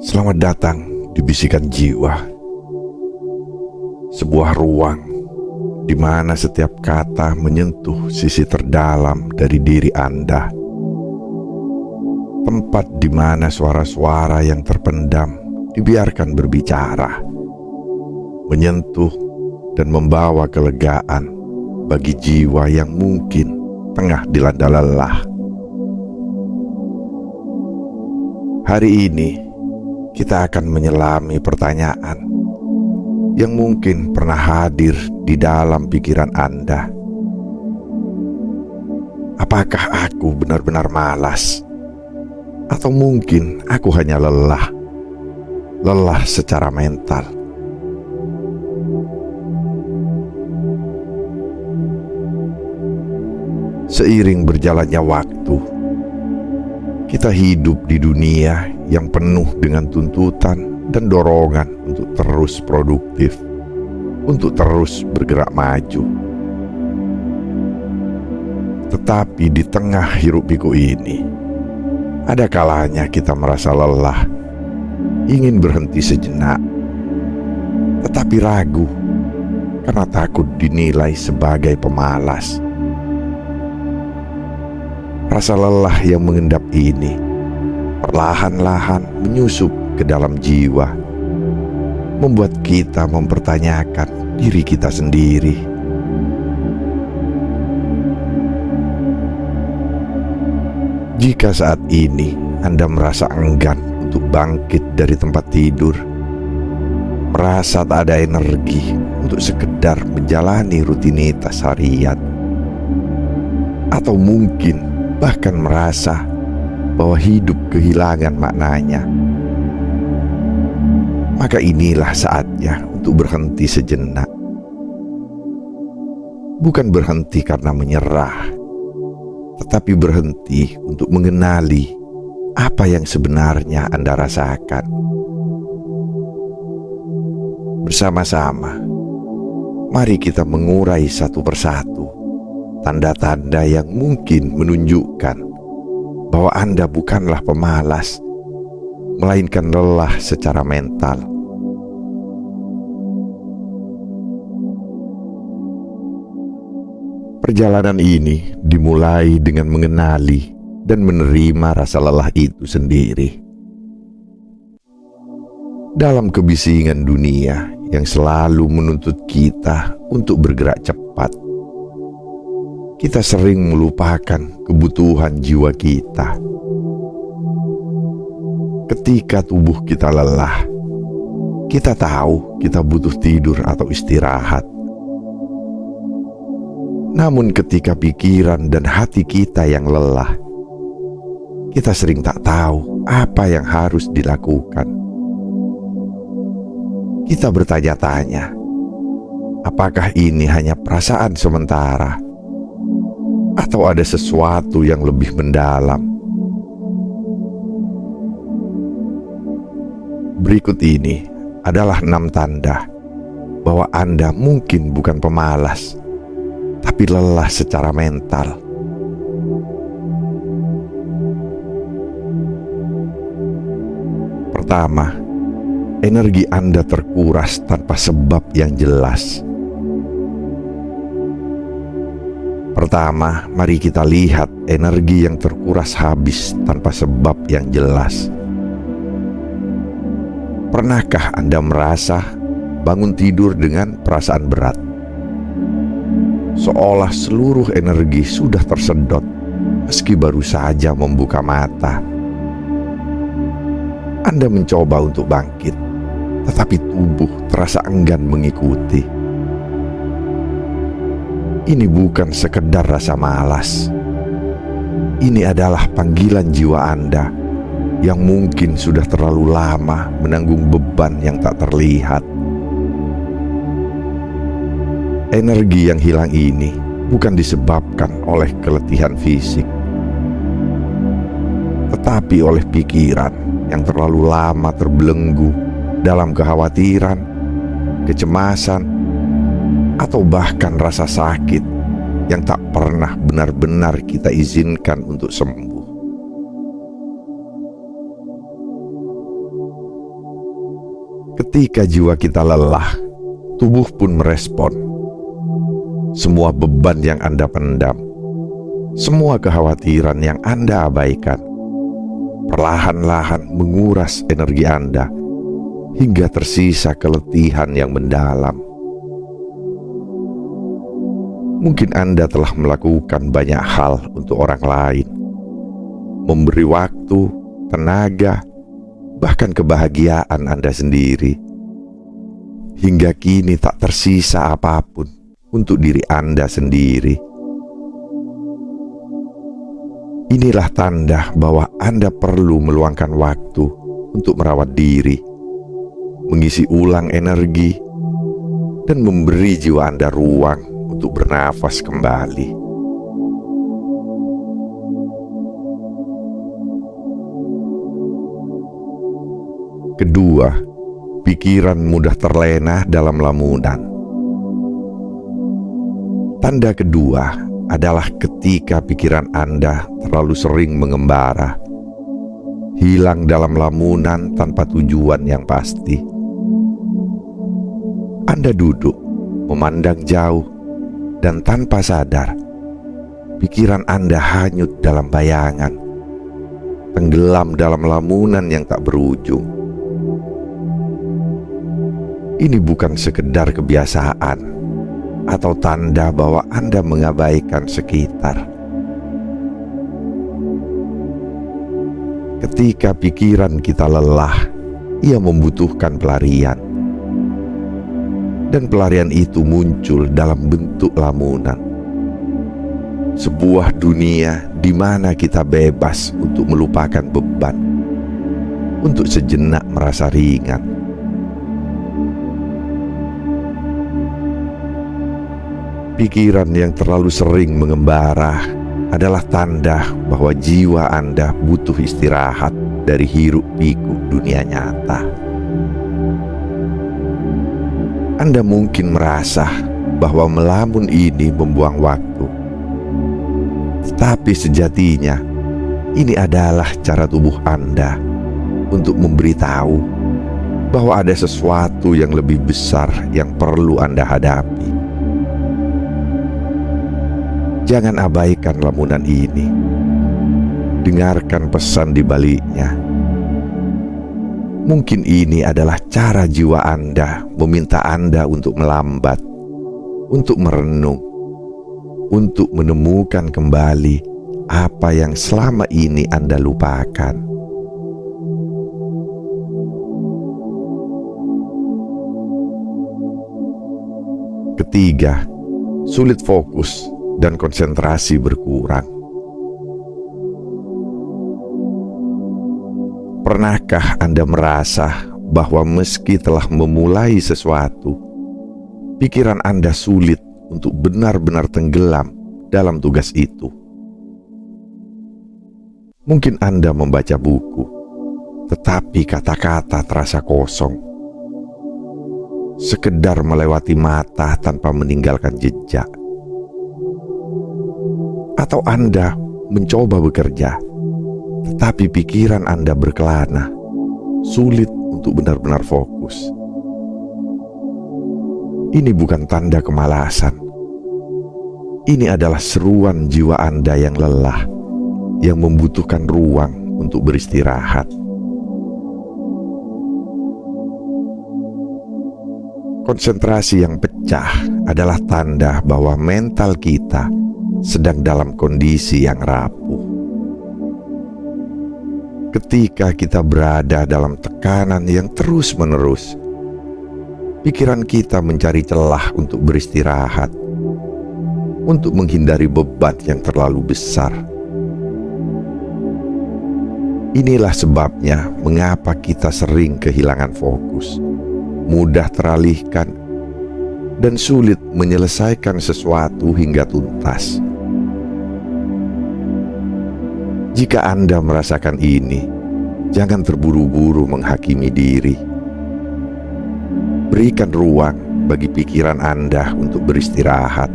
Selamat datang di Bisikan Jiwa, sebuah ruang di mana setiap kata menyentuh sisi terdalam dari diri Anda. Tempat di mana suara-suara yang terpendam dibiarkan berbicara, menyentuh dan membawa kelegaan bagi jiwa yang mungkin tengah dilanda lelah. Hari ini kita akan menyelami pertanyaan yang mungkin pernah hadir di dalam pikiran Anda. Apakah aku benar-benar malas? Atau mungkin aku hanya lelah secara mental? Seiring berjalannya waktu, kita hidup di dunia yang penuh dengan tuntutan dan dorongan untuk terus produktif, untuk terus bergerak maju. Tetapi di tengah hiruk-pikuk ini, ada kalanya kita merasa lelah, ingin berhenti sejenak, tetapi ragu karena takut dinilai sebagai pemalas. Rasa lelah yang mengendap ini perlahan-lahan menyusup ke dalam jiwa, membuat kita mempertanyakan diri kita sendiri. Jika saat ini Anda merasa enggan untuk bangkit dari tempat tidur, merasa tak ada energi untuk sekedar menjalani rutinitas harian, atau mungkin bahkan merasa bahwa hidup kehilangan maknanya, maka inilah saatnya untuk berhenti sejenak. Bukan berhenti karena menyerah, tetapi berhenti untuk mengenali apa yang sebenarnya Anda rasakan. Bersama-sama, mari kita mengurai satu persatu tanda-tanda yang mungkin menunjukkan bahwa Anda bukanlah pemalas, melainkan lelah secara mental. Perjalanan ini dimulai dengan mengenali dan menerima rasa lelah itu sendiri. Dalam kebisingan dunia yang selalu menuntut kita untuk bergerak cepat, kita sering melupakan kebutuhan jiwa kita. Ketika tubuh kita lelah, kita tahu kita butuh tidur atau istirahat. Namun ketika pikiran dan hati kita yang lelah, kita sering tak tahu apa yang harus dilakukan. Kita bertanya-tanya, apakah ini hanya perasaan sementara? Atau ada sesuatu yang lebih mendalam? Berikut ini adalah 6 tanda bahwa Anda mungkin bukan pemalas, tapi lelah secara mental. Pertama, energi Anda terkuras tanpa sebab yang jelas. Pertama, mari kita lihat energi yang terkuras habis tanpa sebab yang jelas. Pernahkah Anda merasa bangun tidur dengan perasaan berat? Seolah seluruh energi sudah tersedot meski baru saja membuka mata. Anda mencoba untuk bangkit, tetapi tubuh terasa enggan mengikuti. Ini bukan sekedar rasa malas. Ini adalah panggilan jiwa Anda yang mungkin sudah terlalu lama menanggung beban yang tak terlihat. Energi yang hilang ini bukan disebabkan oleh keletihan fisik, tetapi oleh pikiran yang terlalu lama terbelenggu dalam kekhawatiran, kecemasan, atau bahkan rasa sakit yang tak pernah benar-benar kita izinkan untuk sembuh. Ketika jiwa kita lelah, tubuh pun merespon. Semua beban yang Anda pendam, semua kekhawatiran yang Anda abaikan, perlahan-lahan menguras energi Anda hingga tersisa keletihan yang mendalam. Mungkin Anda telah melakukan banyak hal untuk orang lain, memberi waktu, tenaga, bahkan kebahagiaan Anda sendiri, hingga kini tak tersisa apapun untuk diri Anda sendiri. Inilah tanda bahwa Anda perlu meluangkan waktu untuk merawat diri, mengisi ulang energi, dan memberi jiwa Anda ruang untuk bernafas kembali. Kedua, pikiran mudah terlena dalam lamunan. Tanda kedua adalah ketika pikiran Anda terlalu sering mengembara, hilang dalam lamunan tanpa tujuan yang pasti. Anda duduk, memandang jauh, dan tanpa sadar, pikiran Anda hanyut dalam bayangan, tenggelam dalam lamunan yang tak berujung. Ini bukan sekedar kebiasaan atau tanda bahwa Anda mengabaikan sekitar. Ketika pikiran kita lelah, ia membutuhkan pelarian. Dan pelarian itu muncul dalam bentuk lamunan. Sebuah dunia di mana kita bebas untuk melupakan beban, untuk sejenak merasa ringan. Pikiran yang terlalu sering mengembara adalah tanda bahwa jiwa Anda butuh istirahat dari hiruk-pikuk dunia nyata. Anda mungkin merasa bahwa melamun ini membuang waktu, tetapi sejatinya ini adalah cara tubuh Anda untuk memberitahu bahwa ada sesuatu yang lebih besar yang perlu Anda hadapi. Jangan abaikan lamunan ini. Dengarkan pesan di baliknya. Mungkin ini adalah cara jiwa Anda meminta Anda untuk melambat, untuk merenung, untuk menemukan kembali apa yang selama ini Anda lupakan. Ketiga, sulit fokus dan konsentrasi berkurang. Pernahkah Anda merasa bahwa meski telah memulai sesuatu, pikiran Anda sulit untuk benar-benar tenggelam dalam tugas itu? Mungkin Anda membaca buku, tetapi kata-kata terasa kosong, sekedar melewati mata tanpa meninggalkan jejak. Atau Anda mencoba bekerja, tetapi pikiran Anda berkelana, sulit untuk benar-benar fokus. Ini bukan tanda kemalasan. Ini adalah seruan jiwa Anda yang lelah, yang membutuhkan ruang untuk beristirahat. Konsentrasi yang pecah adalah tanda bahwa mental kita sedang dalam kondisi yang rapuh. Ketika kita berada dalam tekanan yang terus-menerus, pikiran kita mencari celah untuk beristirahat, untuk menghindari beban yang terlalu besar. Inilah sebabnya mengapa kita sering kehilangan fokus, mudah teralihkan, dan sulit menyelesaikan sesuatu hingga tuntas. Jika Anda merasakan ini, jangan terburu-buru menghakimi diri. Berikan ruang bagi pikiran Anda untuk beristirahat,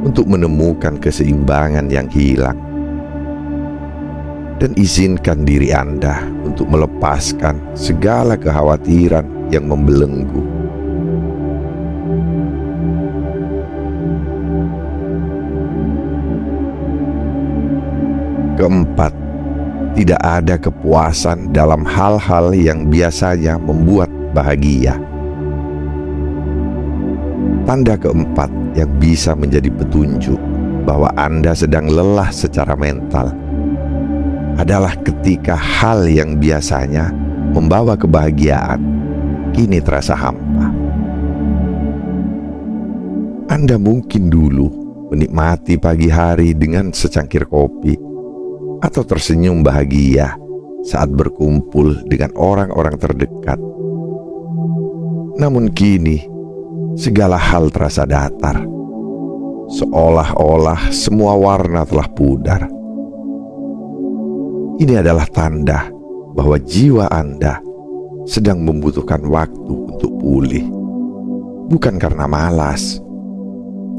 untuk menemukan keseimbangan yang hilang. dan izinkan diri Anda untuk melepaskan segala kekhawatiran yang membelenggu. Keempat, tidak ada kepuasan dalam hal-hal yang biasanya membuat bahagia. Tanda keempat yang bisa menjadi petunjuk bahwa Anda sedang lelah secara mental adalah ketika hal yang biasanya membawa kebahagiaan kini terasa hampa. Anda mungkin dulu menikmati pagi hari dengan secangkir kopi atau tersenyum bahagia saat berkumpul dengan orang-orang terdekat. Namun kini segala hal terasa datar, seolah-olah semua warna telah pudar. Ini adalah tanda bahwa jiwa Anda sedang membutuhkan waktu untuk pulih, bukan karena malas,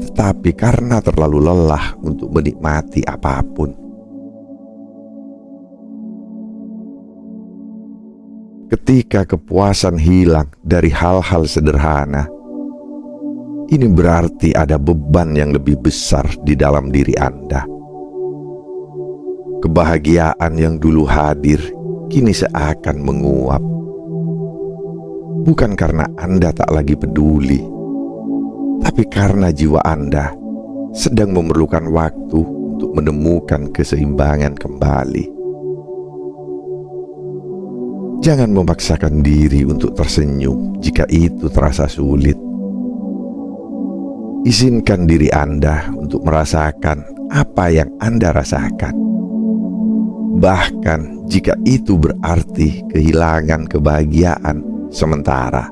tetapi karena terlalu lelah untuk menikmati apapun. Ketika kepuasan hilang dari hal-hal sederhana, ini berarti ada beban yang lebih besar di dalam diri Anda. Kebahagiaan yang dulu hadir kini seakan menguap. Bukan karena Anda tak lagi peduli, tapi karena jiwa Anda sedang memerlukan waktu untuk menemukan keseimbangan kembali. Jangan memaksakan diri untuk tersenyum jika itu terasa sulit. Izinkan diri Anda untuk merasakan apa yang Anda rasakan, bahkan jika itu berarti kehilangan kebahagiaan sementara.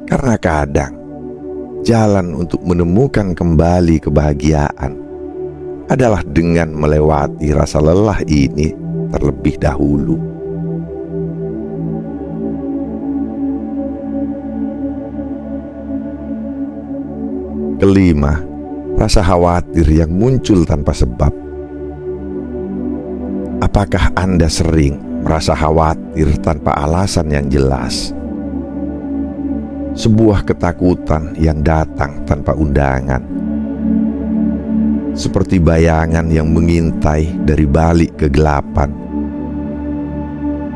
Karena kadang jalan untuk menemukan kembali kebahagiaan adalah dengan melewati rasa lelah ini terlebih dahulu. Kelima, rasa khawatir yang muncul tanpa sebab. Apakah Anda sering merasa khawatir tanpa alasan yang jelas? Sebuah ketakutan yang datang tanpa undangan, seperti bayangan yang mengintai dari balik kegelapan.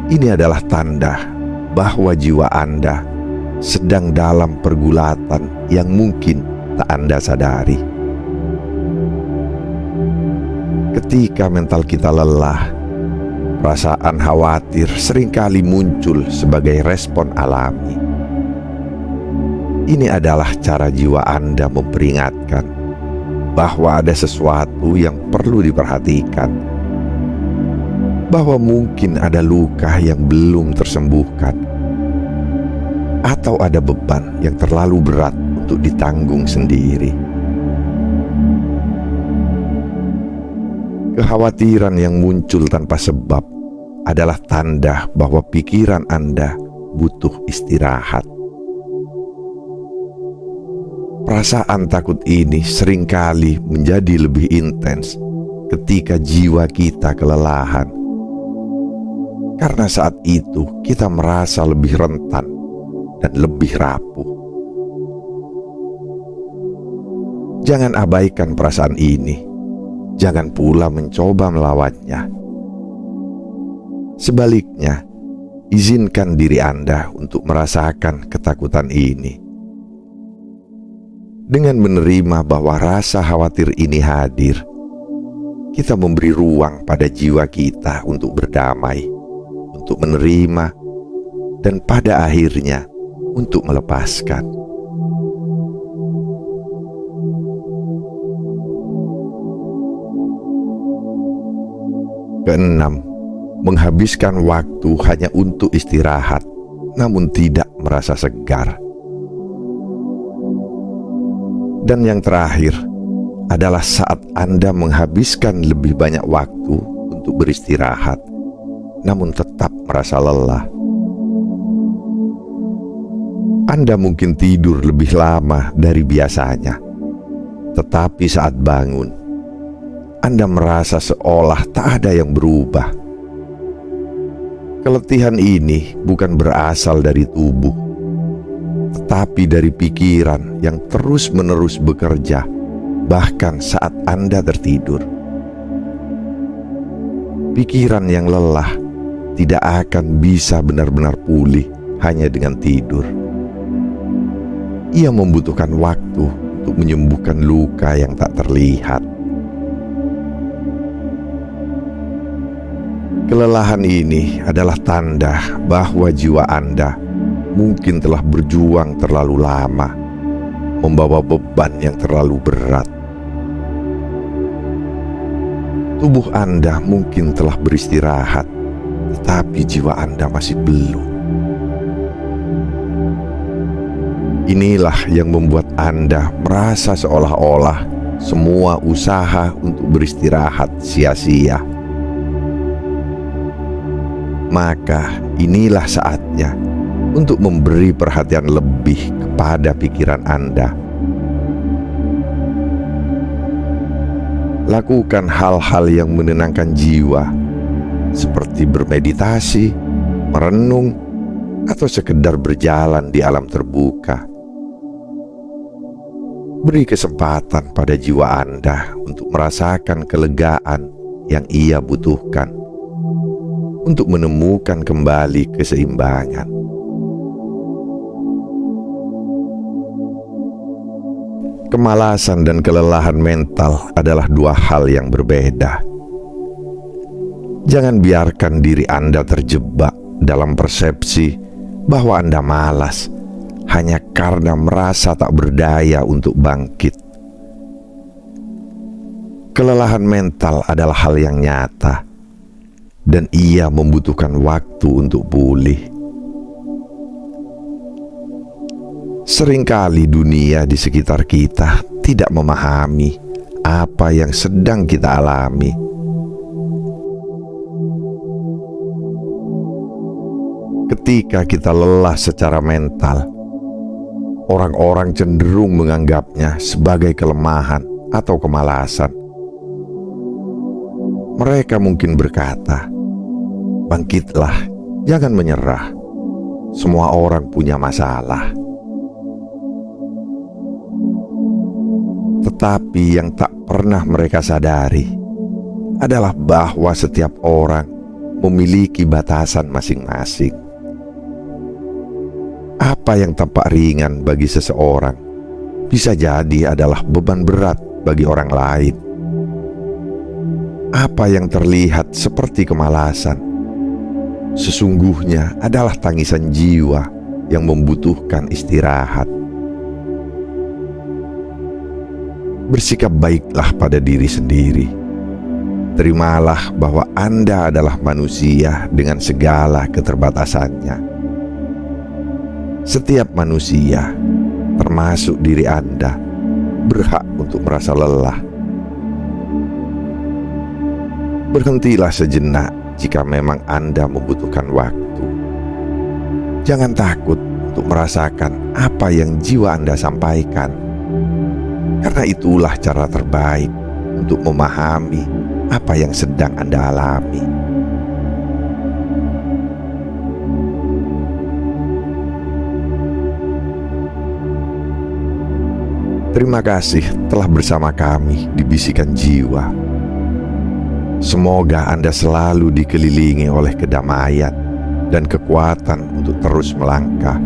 Ini adalah tanda bahwa jiwa Anda sedang dalam pergulatan yang mungkin tak Anda sadari. Ketika mental kita lelah, perasaan khawatir seringkali muncul sebagai respon alami. Ini adalah cara jiwa Anda memperingatkan bahwa ada sesuatu yang perlu diperhatikan, bahwa mungkin ada luka yang belum tersembuhkan, atau ada beban yang terlalu berat untuk ditanggung sendiri. Kekhawatiran yang muncul tanpa sebab adalah tanda bahwa pikiran Anda butuh istirahat. Perasaan takut ini seringkali menjadi lebih intens ketika jiwa kita kelelahan, karena saat itu kita merasa lebih rentan dan lebih rapuh. Jangan abaikan perasaan ini, jangan pula mencoba melawannya. Sebaliknya, izinkan diri Anda untuk merasakan ketakutan ini. Dengan menerima bahwa rasa khawatir ini hadir, kita memberi ruang pada jiwa kita untuk berdamai, untuk menerima, dan pada akhirnya untuk melepaskan. Keenam, menghabiskan waktu hanya untuk istirahat, namun tidak merasa segar. Dan yang terakhir adalah saat Anda menghabiskan lebih banyak waktu untuk beristirahat, namun tetap merasa lelah. Anda mungkin tidur lebih lama dari biasanya, tetapi saat bangun, Anda merasa seolah tak ada yang berubah. Keletihan ini bukan berasal dari tubuh, tetapi dari pikiran yang terus-menerus bekerja, bahkan saat Anda tertidur. Pikiran yang lelah tidak akan bisa benar-benar pulih hanya dengan tidur. Ia membutuhkan waktu untuk menyembuhkan luka yang tak terlihat. Kelelahan ini adalah tanda bahwa jiwa Anda mungkin telah berjuang terlalu lama, membawa beban yang terlalu berat. Tubuh Anda mungkin telah beristirahat, tetapi jiwa Anda masih belum. Inilah yang membuat Anda merasa seolah-olah semua usaha untuk beristirahat sia-sia. Maka inilah saatnya untuk memberi perhatian lebih kepada pikiran Anda. Lakukan hal-hal yang menenangkan jiwa, seperti bermeditasi, merenung, atau sekedar berjalan di alam terbuka. Beri kesempatan pada jiwa Anda untuk merasakan kelegaan yang ia butuhkan, untuk menemukan kembali keseimbangan. Kemalasan dan kelelahan mental adalah dua hal yang berbeda. Jangan biarkan diri Anda terjebak dalam persepsi bahwa Anda malas hanya karena merasa tak berdaya untuk bangkit. Kelelahan mental adalah hal yang nyata, dan ia membutuhkan waktu untuk pulih. Seringkali dunia di sekitar kita tidak memahami apa yang sedang kita alami. Ketika kita lelah secara mental, orang-orang cenderung menganggapnya sebagai kelemahan atau kemalasan. Mereka mungkin berkata, "Bangkitlah, jangan menyerah. Semua orang punya masalah." Tetapi yang tak pernah mereka sadari adalah bahwa setiap orang memiliki batasan masing-masing. Apa yang tampak ringan bagi seseorang bisa jadi adalah beban berat bagi orang lain. Apa yang terlihat seperti kemalasan sesungguhnya adalah tangisan jiwa yang membutuhkan istirahat. Bersikap baiklah pada diri sendiri. Terimalah bahwa Anda adalah manusia dengan segala keterbatasannya. Setiap manusia, termasuk diri Anda, berhak untuk merasa lelah. Berhentilah sejenak jika memang Anda membutuhkan waktu. Jangan takut untuk merasakan apa yang jiwa Anda sampaikan, karena itulah cara terbaik untuk memahami apa yang sedang Anda alami. Terima kasih telah bersama kami di Bisikan Jiwa. Semoga Anda selalu dikelilingi oleh kedamaian dan kekuatan untuk terus melangkah